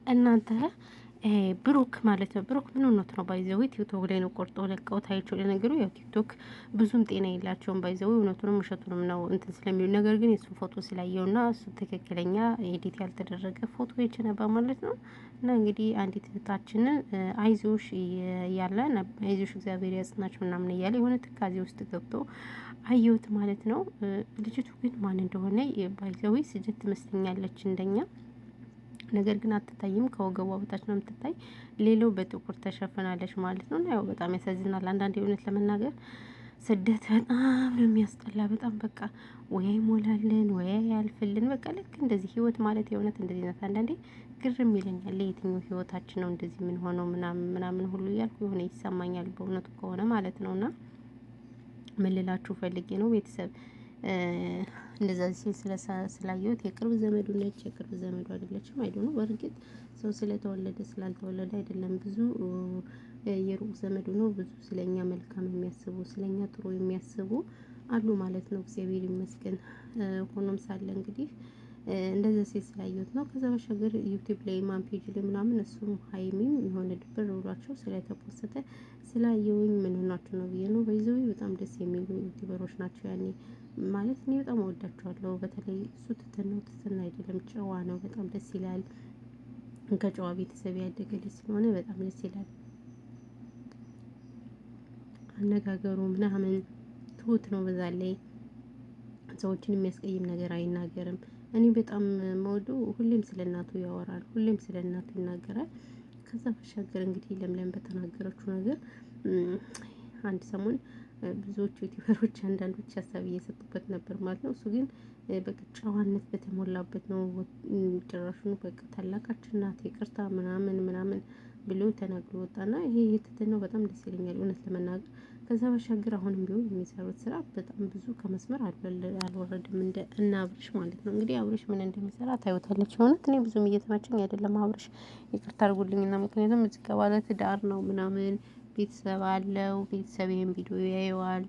እናንተ ብሩክ ማለት ነው። ብሩክ ምን ሆኖት ነው ባይዘው ቲክቶክ ላይ ነው ቆርጦ ለቀው ታይቸው። ለነገሩ ያው ቲክቶክ ብዙም ጤና የላቸውም ባይዘው እውነቱንም ውሸቱንም ነው እንትን ስለሚሉ። ነገር ግን የሱ ፎቶ ስላየውና እሱ ትክክለኛ ኤዲት ያልተደረገ ፎቶ ነበር ማለት ነው። እና እንግዲህ አንዲት እህታችንን አይዞሽ እያለ አይዞሽ እግዚአብሔር ያጽናችሁ ምናምን እያለ የሆነ ትካዜ ውስጥ ገብቶ አየሁት ማለት ነው። ልጅቱ ግን ማን እንደሆነ ባይዘው ስጅት ትመስለኛለች እንደኛ ነገር ግን አትታይም። ከወገቧ በታች ነው የምትታይ። ሌላው በጥቁር ተሸፍናለች ማለት ነው። እና ያው በጣም ያሳዝናል። አንዳንዴ እውነት ለመናገር ስደት በጣም ነው የሚያስጠላ። በጣም በቃ ወይ አይሞላልን ወይ ያልፍልን። በቃ ልክ እንደዚህ ህይወት ማለት የእውነት እንደዚህ ናት። አንዳንዴ ግርም ይለኛል። ለየትኛው ህይወታችን ነው እንደዚህ ምን ሆነው ምናምን ምናምን ሁሉ እያልኩ የሆነ ይሰማኛል በእውነቱ ከሆነ ማለት ነውና ምን ልላችሁ ፈልጌ ነው ቤተሰብ እንደዛ ሲል ስላየሁት የቅርብ ዘመዱ ነች የቅርብ ዘመዱ አይደለችም አይደሉ። በእርግጥ ሰው ስለተወለደ ስላልተወለደ አይደለም። ብዙ የሩቅ ዘመዱ ነው። ብዙ ስለኛ መልካም የሚያስቡ ስለኛ ጥሩ የሚያስቡ አሉ ማለት ነው። እግዚአብሔር ይመስገን። ሆኖም ሳለ እንግዲህ እንደዛ ሲል ስላየሁት ነው። ከዛ በሻገር ዩቲዩብ ላይ ማን ፔጅ ላይ ምናምን እሱም ሀይሚም የሆነ ድብር ብሏቸው ስለተፖሰተ ስላየሁኝ ምን ሆናችሁ ነው ብዬ ነው። በይዘው በጣም ደስ የሚሉ ዩቲዩበሮች ናቸው። ያኔ ማለት እኔ በጣም እወዳቸዋለሁ። በተለይ እሱ ትትና አይደለም ጨዋ ነው። በጣም ደስ ይላል። ከጨዋ ቤተሰብ ያደገ ልጅ ስለሆነ በጣም ደስ ይላል። አነጋገሩ ምናምን ትሁት ነው። በዛ ላይ ሰዎችን የሚያስቀይም ነገር አይናገርም። እኔ በጣም የምወደው ሁሌም ስለ እናቱ ያወራል። ሁሌም ስለ እናቱ ይናገራል። ከዛ ባሻገር እንግዲህ ለምለም በተናገረችው ነገር አንድ ሰሞን ብዙዎቹ ዩቲዩበሮች አንዳንዶች ሀሳብ እየሰጡበት ነበር ማለት ነው። እሱ ግን በቃ ጨዋነት በተሞላበት ነው። ጭራሹን በቃ ታላቃችን ናት ይቅርታ ምናምን ምናምን ብሎ ተናግሮ ወጣና ይሄ የትትናው በጣም ደስ ይለኛል እውነት ለመናገር። ከዛ ባሻገር አሁንም ቢሆን የሚሰሩት ስራ በጣም ብዙ ከመስመር አልወረድም እንደ እና አብርሽ ማለት ነው። እንግዲህ አብርሽ ምን እንደሚሰራ ታዩታለች። እውነት እኔ ብዙም እየተመቸኝ አይደለም አብርሽ ይቅርታ አድርጉልኝና ምክንያቱም እዚህ ጋር ባለ ትዳር ነው ምናምን ቤተሰብ አለው። ቤተሰብ ይሄን ቪዲዮ ያየዋል።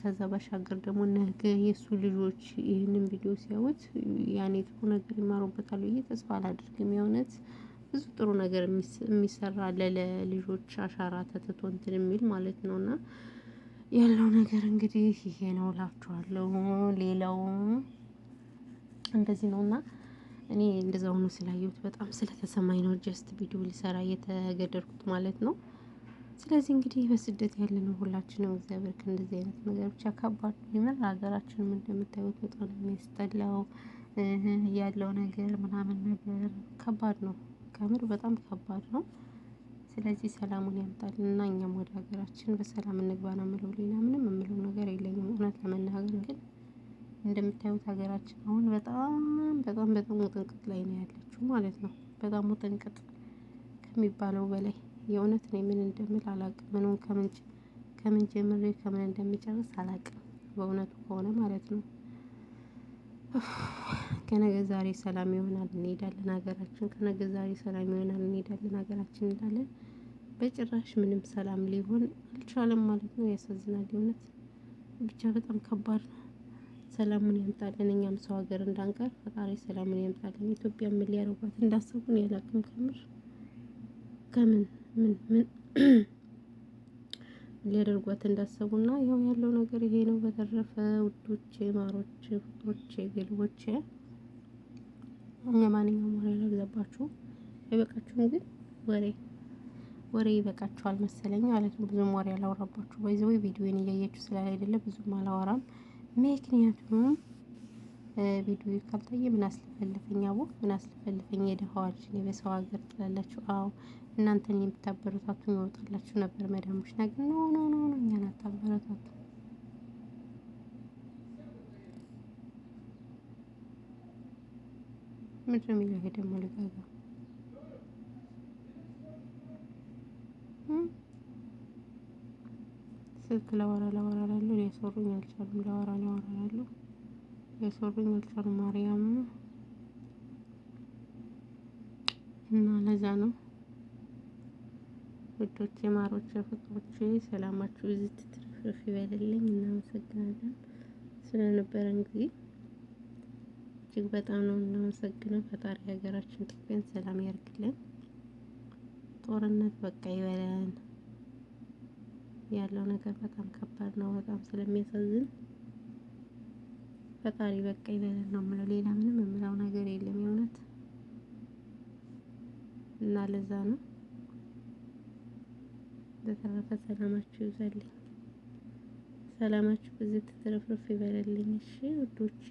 ከዛ ባሻገር ደግሞ ነገ የሱ ልጆች ይህንን ቪዲዮ ሲያዩት ያኔ ጥሩ ነገር ይማሩበታል ብዬ ተስፋ አላደርግም። የእውነት ብዙ ጥሩ ነገር የሚሰራ አለ ለልጆች አሻራ ተትቶ እንትን የሚል ማለት ነው። እና ያለው ነገር እንግዲህ ይሄ ነው እላችኋለሁ። ሌላው እንደዚህ ነውና እኔ እንደዛ ሆኖ ስላየሁት በጣም ስለተሰማኝ ነው ጀስት ቪዲዮ ሊሰራ እየተገደድኩት ማለት ነው። ስለዚህ እንግዲህ በስደት ያለነው ሁላችንም እግዚአብሔር ከእንደዚህ አይነት ነገር ብቻ ከባድ ነው። የምር ሀገራችንም እንደምታዩት በጣም የሚያስጠላው ያለው ነገር ምናምን ነገር ከባድ ነው። ከምር በጣም ከባድ ነው። ስለዚህ ሰላሙን ያምጣልን እና እኛም ወደ ሀገራችን በሰላም እንግባ ነው የምለው። ሌላ ምንም የምለው ነገር የለኝም። እውነት ለመናገር ግን እንደምታዩት ሀገራችን አሁን በጣም በጣም በጣም ውጥንቅጥ ላይ ነው ያለችው ማለት ነው። በጣም ውጥንቅጥ ከሚባለው በላይ የእውነት እኔ ምን እንደምል አላውቅም። ምኑን ከምን ጀምሬ ከምን እንደሚጨርስ አላውቅም። በእውነቱ ከሆነ ማለት ነው። ከነገ ዛሬ ሰላም ይሆናል እንሄዳለን ሀገራችን ከነገ ዛሬ ሰላም ይሆናል እንሄዳለን ሀገራችን እንላለን። በጭራሽ ምንም ሰላም ሊሆን አልቻለም ማለት ነው። ያሳዝናል የእውነት ብቻ በጣም ከባድ ነው። ሰላሙን ያምጣልን እኛም ሰው ሀገር እንዳንቀር ፈጣሪ ሰላሙን ያምጣልን። ኢትዮጵያ ምን ሊያደርጓት እንዳሰቡ እኔ አላውቅም። ከምር ከምን ምን ሊያደርጓት እንዳሰቡና ያው ያለው ነገር ይሄ ነው። በተረፈ ውዶቼ ማሮቼ ፍቅሮቼ ግልቦቼ ለማንኛውም ወሬ አላብዛባችሁ። አይበቃችሁም ግን ወሬ ይበቃችኋል መሰለኝ ማለት ነው። ብዙም ወሬ አላወራባችሁ። ባይ ዘ ወይ ቪዲዮዬን እያያችሁ ስላለ አይደለም ብዙም አላወራም። ምክንያቱም ቪዲዮ ካልታየ ምን አስለፈልፈኝ አቦ ምን አስለፈልፈኝ የደሃዋ ልጅ እኔ በሰው ሀገር ትላላችሁ። አዎ እናንተን የምታበረታቱኝ ይወጣላችሁ ነበር መዳሞች ነገር ኖ ኖ ኖ ኖ እኛን አታበረታቱ። ምንድነው የሚለው ይሄ ደግሞ ልጋጋ ስልክ ላወራ ላለው ሊያስወሩኝ አልቻሉም። ላወራ ላለው ሊያስወሩኝ አልቻሉም። ማርያም እና ለዛ ነው ውዶቼ ማሮቼ ፍቅሮቼ ሰላማችሁ እዚህ ትትርፍርፍ ይበልልኝ። እናመሰግናለን ስለነበረን ጊዜ። እጅግ በጣም ነው እናመሰግነው። ፈጣሪ ሀገራችን ኢትዮጵያን ሰላም ያርግልን። ጦርነት በቃ ይበለን። ያለው ነገር በጣም ከባድ ነው። በጣም ስለሚያሳዝን ፈጣሪ በቃ ይበለን ነው የምለው። ሌላ ምንም የምለው ነገር የለም የእውነት እና ለዛ ነው። በተረፈ ሰላማችሁ ይብዛልኝ። ሰላማችሁ ብዙ ትትረፍረፍ ይበልልኝ። እሺ ውዶቼ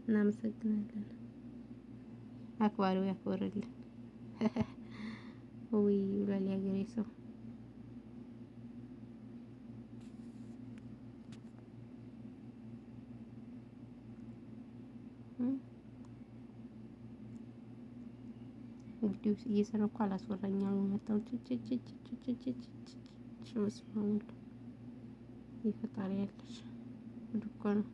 እናመሰግናለን። አክባሪው ያክብርልን። ውይ ብሏል የሀገሬ ሰው። ቪዲዮ እየሰራሁ እኮ አላስወራኛው መጣው ይፈጣሪ ያለሽ ጉድ እኮ ነው።